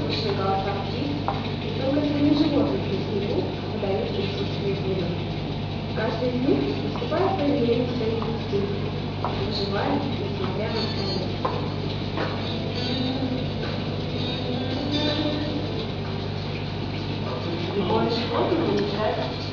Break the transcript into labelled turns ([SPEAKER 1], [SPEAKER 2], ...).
[SPEAKER 1] слышны голоса птиц, и только среди животных на снегу выдают присутствие климата. Каждый из них выступает по изменению своих инстинктов, выживая, несмотря на обстоятельства. Любое животное нуждается в